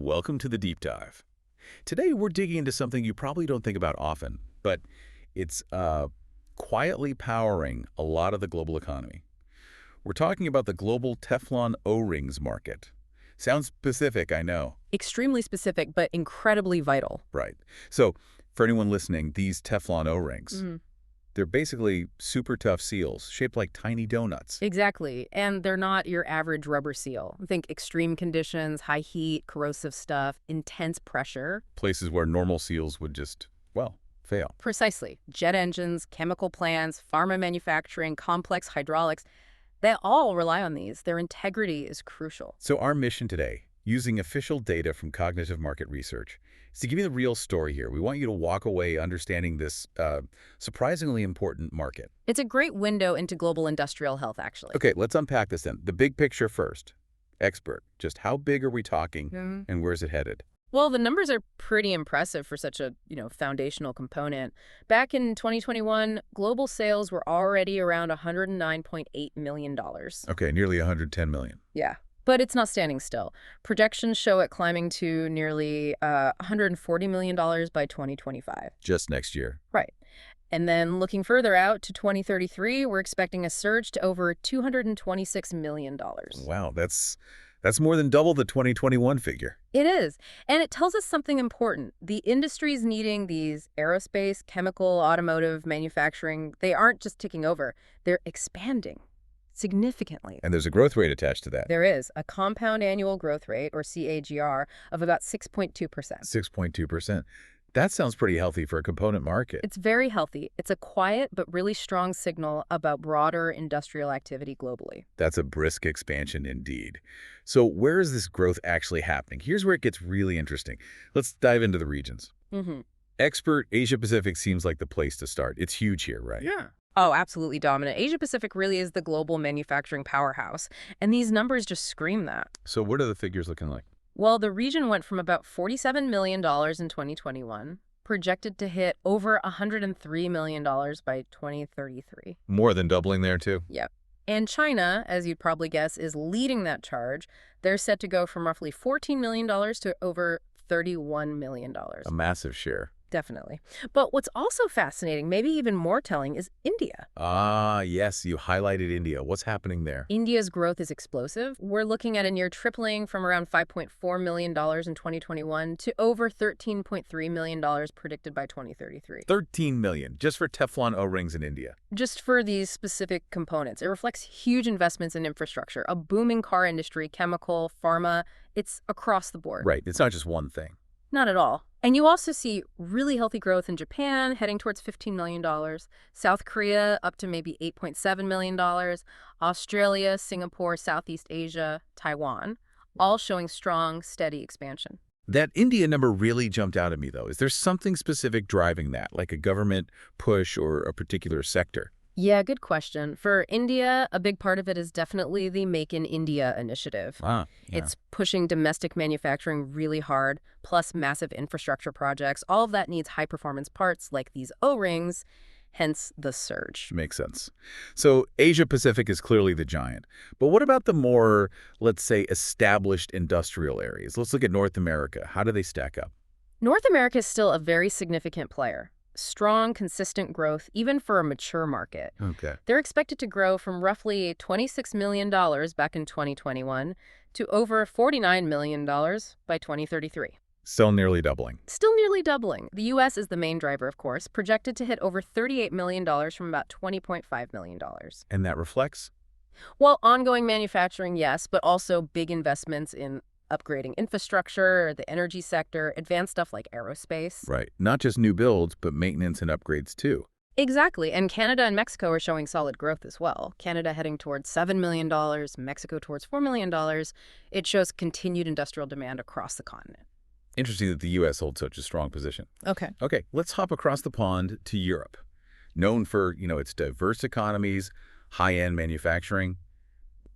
Welcome to the Deep Dive. Today we're digging into something you probably don't think about often, but it's quietly powering a lot of the global economy. We're talking about the Global Teflon O-Rings Market. Sounds specific, I know. Extremely specific, but incredibly vital. Right. So, for anyone listening, these Teflon O-rings, Mhm. they're basically super tough seals shaped like tiny donuts. Exactly. And they're not your average rubber seal. Think extreme conditions, high heat, corrosive stuff, intense pressure. Places where normal seals would just, well, fail. Precisely. Jet engines, chemical plants, pharma manufacturing, complex hydraulics, they all rely on these. Their integrity is crucial. So our mission today, using official data from cognitive market research, is to give you the real story here. We want you to walk away understanding this surprisingly important market. It's a great window into global industrial health, actually. Okay, let's unpack this then. The big picture first. Expert, just how big are we talking and where's it headed? Well, the numbers are pretty impressive for such a, foundational component. Back in 2021, global sales were already around $109.8 million. Okay, nearly 110 million. Yeah. But it's not standing still. Projections show it climbing to nearly $140 million by 2025. Just next year. Right. And then looking further out to 2033, we're expecting a surge to over $226 million. Wow, that's more than double the 2021 figure. It is. And it tells us something important. The industries needing these aerospace, chemical, automotive, manufacturing, they aren't just ticking over. They're expanding significantly. And there's a growth rate attached to that. There is a compound annual growth rate, or CAGR, of about 6.2%. 6.2%. That sounds pretty healthy for a component market. It's very healthy. It's a quiet but really strong signal about broader industrial activity globally. That's a brisk expansion indeed. So where is this growth actually happening? Here's where it gets really interesting. Let's dive into the regions. Expert Asia-Pacific seems like the place to start. It's huge here, right? Yeah. Oh, absolutely dominant. Asia-Pacific really is the global manufacturing powerhouse, and these numbers just scream that. So what are the figures looking like? Well, the region went from about $47 million in 2021, projected to hit over $103 million by 2033. More than doubling there, too? Yep. And China, as you'd probably guess, is leading that charge. They're set to go from roughly $14 million to over $31 million. A massive share. Definitely. But what's also fascinating, maybe even more telling, is India. Ah, yes, you highlighted India. What's happening there? India's growth is explosive. We're looking at a near tripling from around $5.4 million in 2021 to over $13.3 million predicted by 2033. 13 million, just for Teflon O-rings in India. Just for these specific components. It reflects huge investments in infrastructure, a booming car industry, chemical, pharma. It's across the board. Right, it's not just one thing. Not at all. And you also see really healthy growth in Japan, heading towards $15 million, South Korea up to maybe $8.7 million, Australia, Singapore, Southeast Asia, Taiwan, all showing strong, steady expansion. That India number really jumped out at me, though. Is there something specific driving that, like a government push or a particular sector? Yeah, good question. For India, a big part of it is definitely the Make in India initiative. Yeah. It's pushing domestic manufacturing really hard, plus massive infrastructure projects. All of that needs high-performance parts like these O-rings, hence the surge. Makes sense. So Asia-Pacific is clearly the giant. But what about the more, let's say, established industrial areas? Let's look at North America. How do they stack up? North America is still a very significant player. Strong, consistent growth, even for a mature market. Okay. They're expected to grow from roughly $26 million back in 2021 to over $49 million by 2033. Still nearly doubling. Still nearly doubling. The U.S. is the main driver, of course, projected to hit over $38 million from about $20.5 million. And that reflects? Well, ongoing manufacturing, yes, but also big investments in upgrading infrastructure, the energy sector, advanced stuff like aerospace. Right. Not just new builds, but maintenance and upgrades, too. Exactly. And Canada and Mexico are showing solid growth as well. Canada heading towards $7 million, Mexico towards $4 million. It shows continued industrial demand across the continent. Interesting that the U.S. holds such a strong position. Okay. Okay, let's hop across the pond to Europe. Known for, its diverse economies, high-end manufacturing.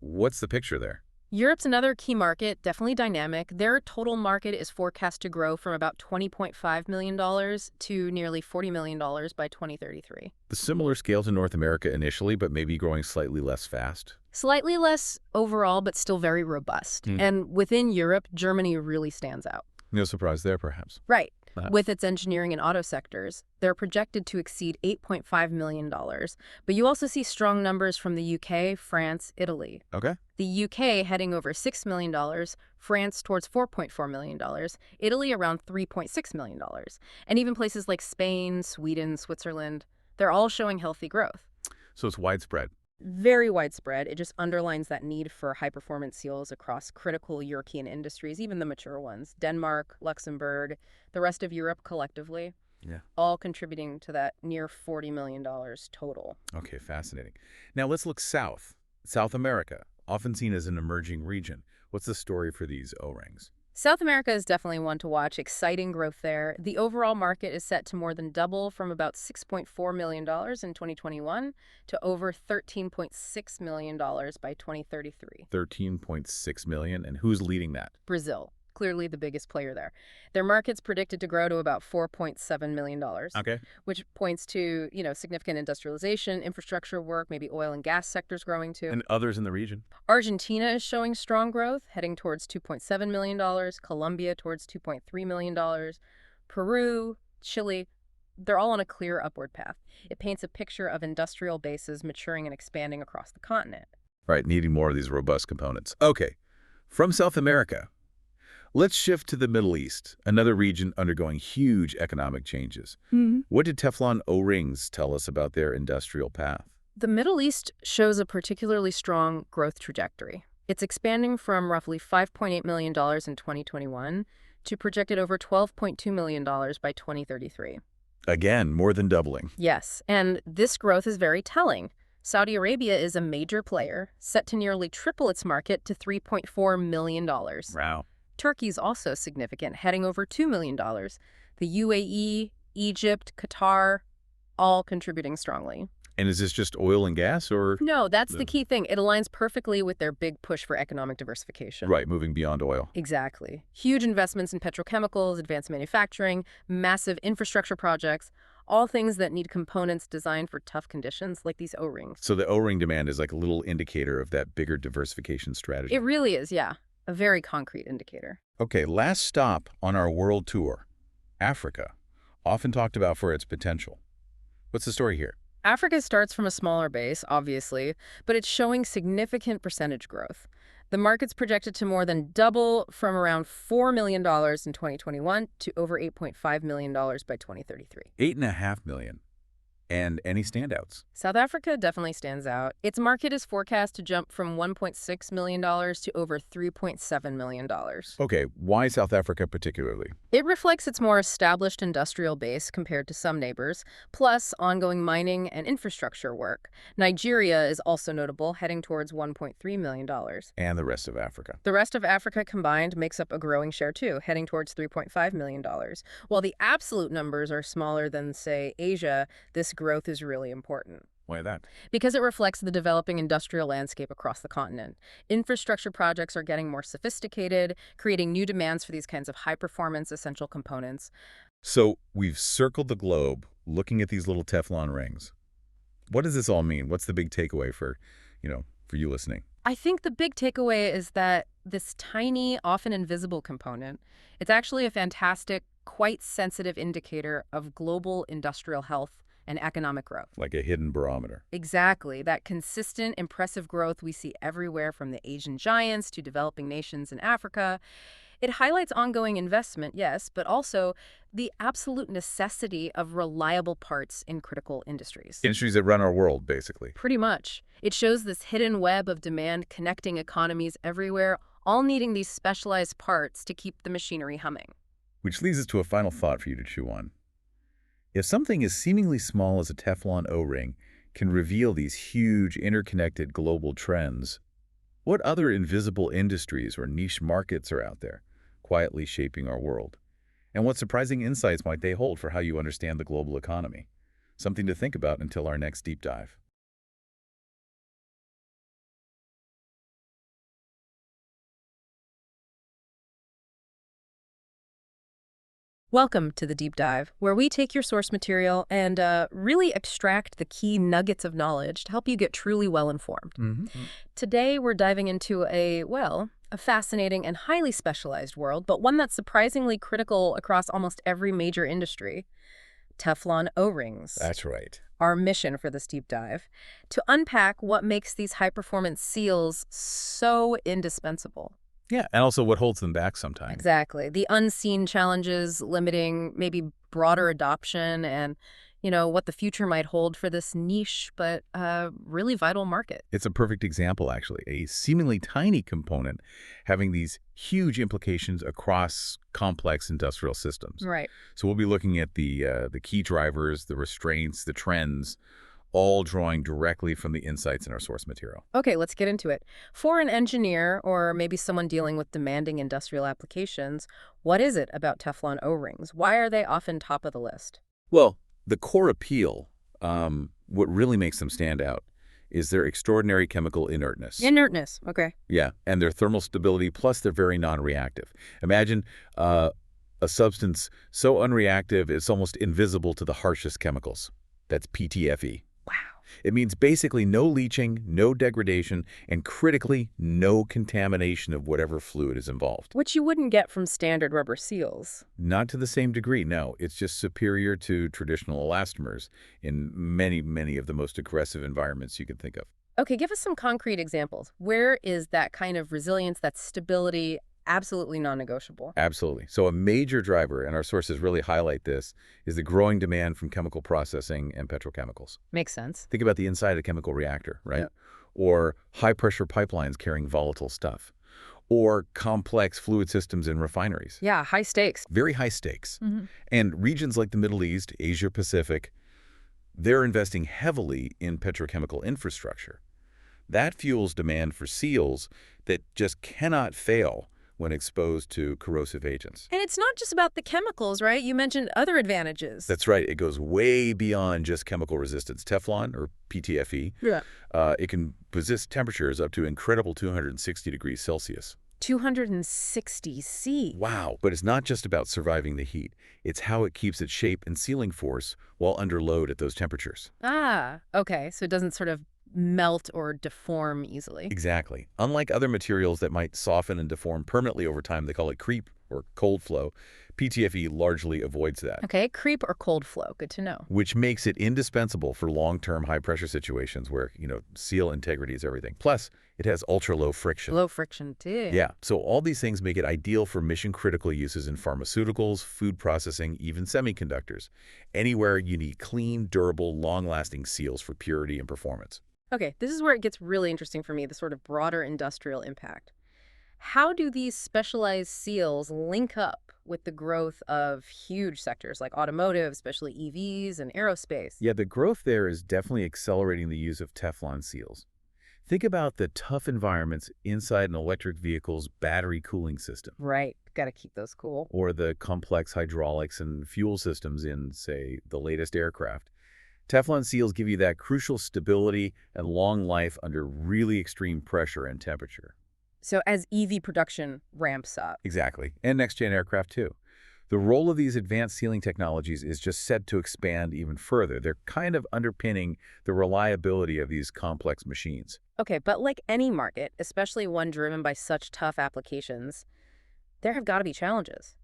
What's the picture there? Europe's another key market, definitely dynamic. Their total market is forecast to grow from about $20.5 million to nearly $40 million by 2033. The similar scale to North America initially, but maybe growing slightly less fast. Slightly less overall, but still very robust. And within Europe, Germany really stands out. No surprise there, perhaps. Right. Uh, With its engineering and auto sectors, they're projected to exceed $8.5 million. But you also see strong numbers from the UK, France, Italy. okay. The UK heading over $6 million, France towards $4.4 million, Italy around $3.6 million. And even places like Spain, Sweden, Switzerland, they're all showing healthy growth. So it's widespread. Very widespread. It just underlines that need for high-performance seals across critical European industries, even the mature ones. Denmark, Luxembourg, the rest of Europe collectively, Yeah. all contributing to that near $40 million total. Okay, fascinating. Now let's look south. South America, often seen as an emerging region. What's the story for these O-rings? South America is definitely one to watch. Exciting growth there. The overall market is set to more than double from about $6.4 million in 2021 to over $13.6 million by 2033. 13.6 million, and who's leading that? Brazil, clearly the biggest player there. Their market's predicted to grow to about $4.7 million, Okay. which points to, significant industrialization, infrastructure work, maybe oil and gas sectors growing too. And others in the region? Argentina is showing strong growth, heading towards $2.7 million, Colombia towards $2.3 million, Peru, Chile, they're all on a clear upward path. It paints a picture of industrial bases maturing and expanding across the continent. Right, needing more of these robust components. Okay, from South America, let's shift to the Middle East, another region undergoing huge economic changes. What did Teflon O-rings tell us about their industrial path? The Middle East shows a particularly strong growth trajectory. It's expanding from roughly $5.8 million in 2021 to projected over $12.2 million by 2033. Again, more than doubling. Yes, and this growth is very telling. Saudi Arabia is a major player, set to nearly triple its market to $3.4 million. Wow. Turkey's also significant, heading over $2 million. The UAE, Egypt, Qatar, all contributing strongly. And is this just oil and gas, or? No, that's the key thing. It aligns perfectly with their big push for economic diversification. Right, moving beyond oil. Exactly. Huge investments in petrochemicals, advanced manufacturing, massive infrastructure projects, all things that need components designed for tough conditions like these O-rings. So the O-ring demand is like a little indicator of that bigger diversification strategy. It really is, yeah. A very concrete indicator. Okay, last stop on our world tour, Africa, often talked about for its potential. What's the story here? Africa starts from a smaller base, obviously, but it's showing significant percentage growth. The market's projected to more than double from around $4 million in 2021 to over $8.5 million by 2033. 8.5 million. And any standouts? South Africa definitely stands out. Its market is forecast to jump from $1.6 million to over $3.7 million. Okay, why South Africa particularly? It reflects its more established industrial base compared to some neighbors, plus ongoing mining and infrastructure work. Nigeria is also notable, heading towards $1.3 million. And the rest of Africa. The rest of Africa combined makes up a growing share too, heading towards $3.5 million. While the absolute numbers are smaller than, say, Asia, this growth is really important. Why that? Because it reflects the developing industrial landscape across the continent. Infrastructure projects are getting more sophisticated, creating new demands for these kinds of high-performance essential components. So we've circled the globe looking at these little Teflon rings. What does this all mean? What's the big takeaway for you listening? I think the big takeaway is that this tiny, often invisible component, it's actually a fantastic, quite sensitive indicator of global industrial health and economic growth. Like a hidden barometer. Exactly. That consistent, impressive growth we see everywhere from the Asian giants to developing nations in Africa. It highlights ongoing investment, yes, but also the absolute necessity of reliable parts in critical industries. Industries that run our world, basically. Pretty much. It shows this hidden web of demand connecting economies everywhere, all needing these specialized parts to keep the machinery humming. Which leads us to a final thought for you to chew on. If something as seemingly small as a Teflon O-ring can reveal these huge interconnected global trends, what other invisible industries or niche markets are out there, quietly shaping our world? And what surprising insights might they hold for how you understand the global economy? Something to think about until our next deep dive. Welcome to the Deep Dive, where we take your source material and really extract the key nuggets of knowledge to help you get truly well informed. Today, we're diving into a fascinating and highly specialized world, but one that's surprisingly critical across almost every major industry: Teflon O-Rings. That's right. Our mission for this deep dive: to unpack what makes these high-performance seals so indispensable. Yeah, and also what holds them back sometimes. Exactly. The unseen challenges limiting maybe broader adoption and, what the future might hold for this niche but really vital market. It's a perfect example, actually. A seemingly tiny component having these huge implications across complex industrial systems. Right. So we'll be looking at the key drivers, the restraints, the trends, all drawing directly from the insights in our source material. Okay, let's get into it. For an engineer or maybe someone dealing with demanding industrial applications, what is it about Teflon O-rings? Why are they often top of the list? Well, the core appeal, what really makes them stand out, is their extraordinary chemical inertness. Inertness. Okay. Yeah, and their thermal stability, plus they're very non-reactive. Imagine a substance so unreactive it's almost invisible to the harshest chemicals. That's PTFE. Wow. It means basically no leaching, no degradation, and critically, no contamination of whatever fluid is involved. Which you wouldn't get from standard rubber seals. Not to the same degree, no. It's just superior to traditional elastomers in many, many of the most aggressive environments you could think of. Okay, give us some concrete examples. Where is that kind of resilience, that stability, absolutely non-negotiable? Absolutely. So a major driver, and our sources really highlight this, is the growing demand from chemical processing and petrochemicals. Makes sense. Think about the inside of a chemical reactor, right? Yeah. Or high-pressure pipelines carrying volatile stuff. Or complex fluid systems in refineries. Yeah, high stakes. Very high stakes. And regions like the Middle East, Asia Pacific, they're investing heavily in petrochemical infrastructure. That fuels demand for seals that just cannot fail when exposed to corrosive agents. And it's not just about the chemicals, right? You mentioned other advantages. That's right. It goes way beyond just chemical resistance. Teflon, or PTFE, Yeah. it can resist temperatures up to incredible 260 degrees Celsius. 260 C. Wow. But it's not just about surviving the heat. It's how it keeps its shape and sealing force while under load at those temperatures. Ah, okay. So it doesn't sort of melt or deform easily. Exactly. Unlike other materials that might soften and deform permanently over time, they call it creep or cold flow, PTFE largely avoids that. Okay, creep or cold flow. Good to know. Which makes it indispensable for long-term high-pressure situations where, seal integrity is everything. Plus, it has ultra-low friction. Low friction, too. Yeah, so all these things make it ideal for mission-critical uses in pharmaceuticals, food processing, even semiconductors. Anywhere you need clean, durable, long-lasting seals for purity and performance. Okay, this is where it gets really interesting for me, the sort of broader industrial impact. How do these specialized seals link up with the growth of huge sectors like automotive, especially EVs and aerospace? Yeah, the growth there is definitely accelerating the use of Teflon seals. Think about the tough environments inside an electric vehicle's battery cooling system, Right, got to keep those cool. or the complex hydraulics and fuel systems in, say, the latest aircraft. Teflon seals give you that crucial stability and long life under really extreme pressure and temperature. So as EV production ramps up. Exactly. And next-gen aircraft, too. The role of these advanced sealing technologies is just set to expand even further. They're kind of underpinning the reliability of these complex machines. Okay, but like any market, especially one driven by such tough applications, there have got to be challenges.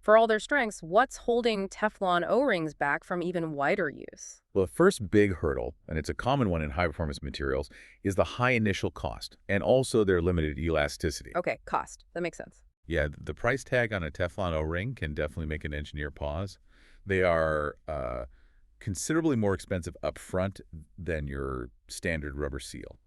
For all their strengths, what's holding Teflon O-rings back from even wider use? Well, the first big hurdle, and it's a common one in high-performance materials, is the high initial cost and also their limited elasticity. Okay, cost. That makes sense. Yeah, the price tag on a Teflon O-ring can definitely make an engineer pause. They are considerably more expensive up front than your standard rubber seal.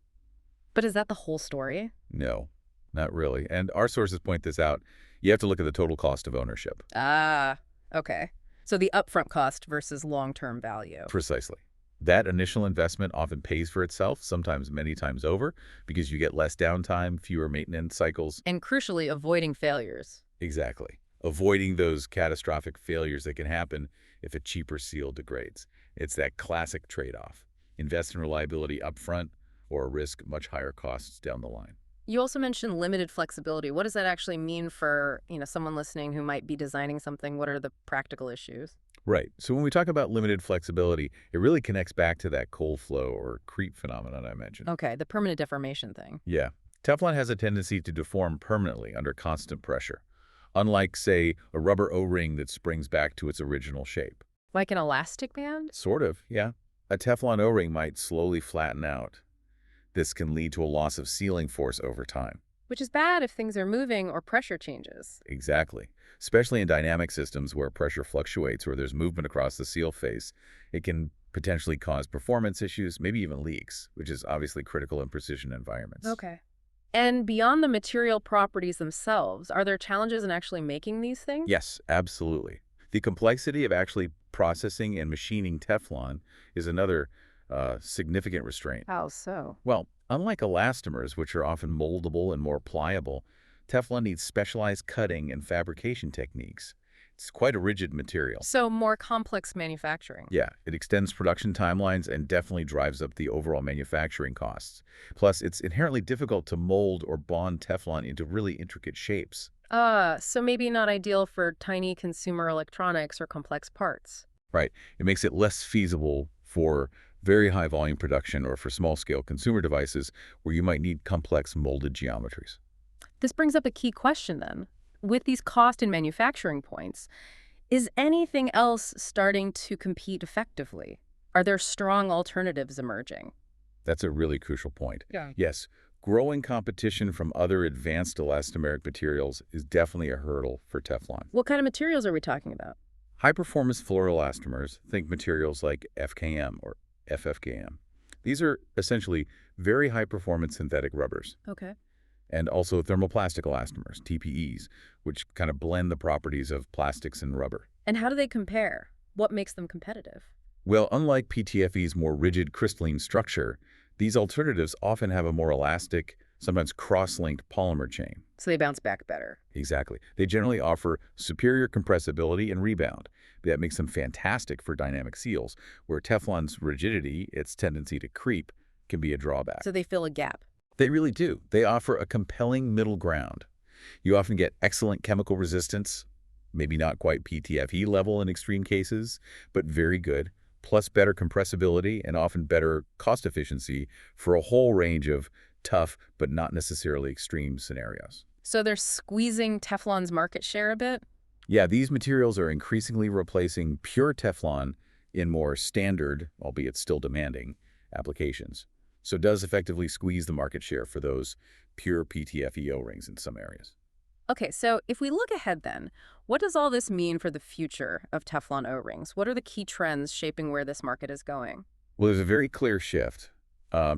But is that the whole story? No, not really. And our sources point this out. You have to look at the total cost of ownership. Ah, okay. So the upfront cost versus long-term value. Precisely. That initial investment often pays for itself, sometimes many times over, because you get less downtime, fewer maintenance cycles. And crucially, avoiding failures. Exactly. Avoiding those catastrophic failures that can happen if a cheaper seal degrades. It's that classic trade-off. Invest in reliability up front or risk much higher costs down the line. You also mentioned limited flexibility. What does that actually mean for, someone listening who might be designing something? What are the practical issues? Right. So when we talk about limited flexibility, it really connects back to that cold flow or creep phenomenon I mentioned. Okay, the permanent deformation thing. Yeah. Teflon has a tendency to deform permanently under constant pressure, unlike, say, a rubber O-ring that springs back to its original shape. Like an elastic band? Sort of, yeah. A Teflon O-ring might slowly flatten out. This can lead to a loss of sealing force over time. Which is bad if things are moving or pressure changes. Exactly. Especially in dynamic systems where pressure fluctuates or there's movement across the seal face, it can potentially cause performance issues, maybe even leaks, which is obviously critical in precision environments. Okay. And beyond the material properties themselves, are there challenges in actually making these things? Yes, absolutely. The complexity of actually processing and machining Teflon is another significant restraint. How so? Well, unlike elastomers, which are often moldable and more pliable, Teflon needs specialized cutting and fabrication techniques. It's quite a rigid material. So more complex manufacturing. Yeah, it extends production timelines and definitely drives up the overall manufacturing costs. Plus, it's inherently difficult to mold or bond Teflon into really intricate shapes. So maybe not ideal for tiny consumer electronics or complex parts. Right. It makes it less feasible for very high volume production or for small scale consumer devices where you might need complex molded geometries. This brings up a key question then. With these cost and manufacturing points, is anything else starting to compete effectively? Are there strong alternatives emerging? That's a really crucial point. Yeah. Yes, growing competition from other advanced elastomeric materials is definitely a hurdle for Teflon. What kind of materials are we talking about? High-performance fluoroelastomers, think materials like FKM or FFKM. These are essentially very high-performance synthetic rubbers. Okay. And also thermoplastic elastomers, TPEs, which kind of blend the properties of plastics and rubber. And how do they compare? What makes them competitive? Well, unlike PTFE's more rigid crystalline structure, these alternatives often have a more elastic, sometimes cross-linked polymer chain. So they bounce back better. Exactly. They generally offer superior compressibility and rebound. That makes them fantastic for dynamic seals, where Teflon's rigidity, its tendency to creep, can be a drawback. So they fill a gap. They really do. They offer a compelling middle ground. You often get excellent chemical resistance, maybe not quite PTFE level in extreme cases, but very good, plus better compressibility and often better cost efficiency for a whole range of tough but not necessarily extreme scenarios. So they're squeezing Teflon's market share a bit? Yeah, these materials are increasingly replacing pure Teflon in more standard, albeit still demanding, applications. So it does effectively squeeze the market share for those pure PTFE O-rings in some areas. Okay, so if we look ahead then, what does all this mean for the future of Teflon O-rings? What are the key trends shaping where this market is going? Well, there's a very clear shift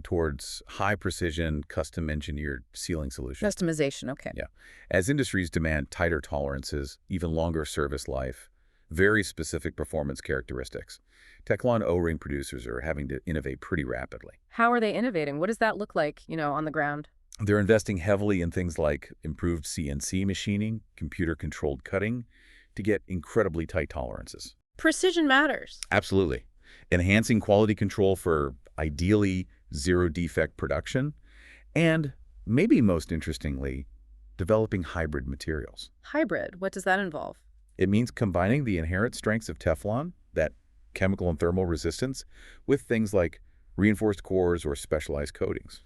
towards high-precision, custom-engineered sealing solutions. Customization, okay. Yeah. As industries demand tighter tolerances, even longer service life, very specific performance characteristics, Teflon O-ring producers are having to innovate pretty rapidly. How are they innovating? What does that look like, on the ground? They're investing heavily in things like improved CNC machining, computer-controlled cutting, to get incredibly tight tolerances. Precision matters. Absolutely. Enhancing quality control for ideally zero-defect production, and maybe most interestingly, developing hybrid materials. Hybrid, what does that involve? It means combining the inherent strengths of Teflon, that chemical and thermal resistance, with things like reinforced cores or specialized coatings.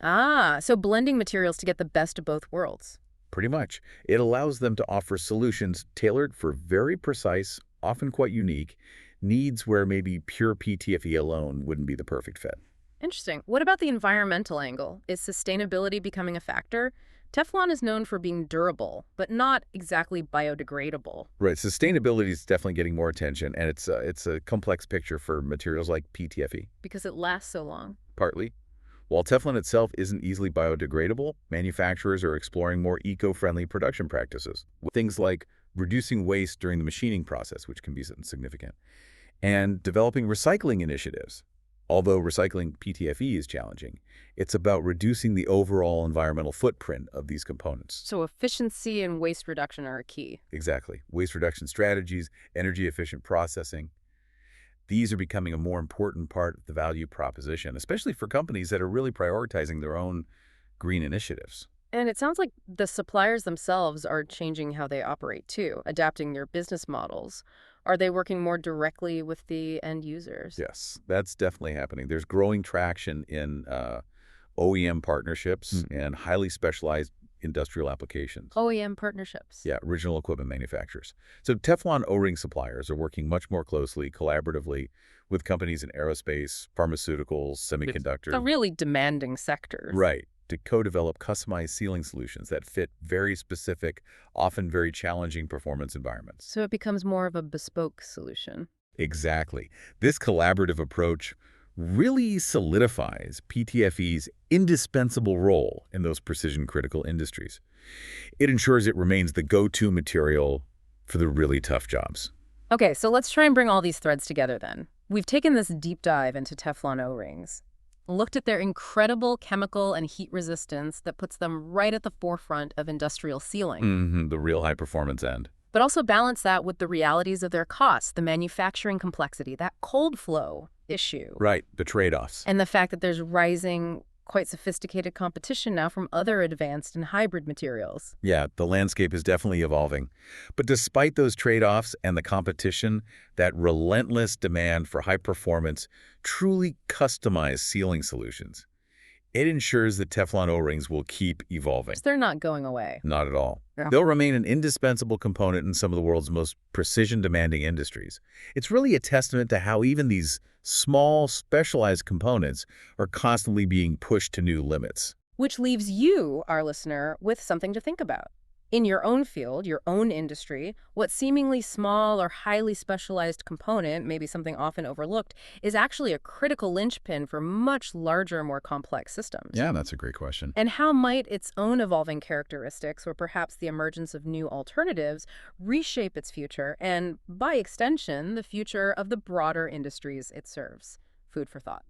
So blending materials to get the best of both worlds. Pretty much. It allows them to offer solutions tailored for very precise, often quite unique, needs where maybe pure PTFE alone wouldn't be the perfect fit. Interesting. What about the environmental angle? Is sustainability becoming a factor? Teflon is known for being durable, but not exactly biodegradable. Right. Sustainability is definitely getting more attention, and it's a complex picture for materials like PTFE, Because it lasts so long. partly. While Teflon itself isn't easily biodegradable, manufacturers are exploring more eco-friendly production practices. Things like reducing waste during the machining process, which can be significant, and developing recycling initiatives. Although recycling PTFE is challenging, it's about reducing the overall environmental footprint of these components. So efficiency and waste reduction are a key. Exactly. Waste reduction strategies, energy-efficient processing. These are becoming a more important part of the value proposition, especially for companies that are really prioritizing their own green initiatives. And it sounds like the suppliers themselves are changing how they operate too, adapting their business models. Are they working more directly with the end users? Yes, that's definitely happening. There's growing traction in OEM partnerships and highly specialized industrial applications. OEM partnerships. Yeah, original equipment manufacturers. So Teflon O-ring suppliers are working much more closely, collaboratively with companies in aerospace, pharmaceuticals, The semiconductor. really demanding sectors. Right, to co-develop customized sealing solutions that fit very specific, often very challenging performance environments. So it becomes more of a bespoke solution. Exactly. This collaborative approach really solidifies PTFE's indispensable role in those precision-critical industries. It ensures it remains the go-to material for the really tough jobs. Okay, so let's try and bring all these threads together then. We've taken this deep dive into Teflon O-rings, looked at their incredible chemical and heat resistance that puts them right at the forefront of industrial sealing, The real high-performance end. but also balance that with the realities of their costs, the manufacturing complexity, that cold flow issue, Right, the trade-offs. and the fact that there's rising, quite sophisticated competition now from other advanced and hybrid materials. Yeah, the landscape is definitely evolving. But despite those trade-offs and the competition, that relentless demand for high-performance, truly customized sealing solutions, it ensures that Teflon O-rings will keep evolving. So they're not going away. Not at all. Yeah. They'll remain an indispensable component in some of the world's most precision-demanding industries. It's really a testament to how even these small, specialized components are constantly being pushed to new limits. Which leaves you, our listener, with something to think about. In your own field, your own industry, what seemingly small or highly specialized component, maybe something often overlooked, is actually a critical linchpin for much larger, more complex systems. Yeah, that's a great question. And how might its own evolving characteristics, or perhaps the emergence of new alternatives, reshape its future and, by extension, the future of the broader industries it serves? Food for thought.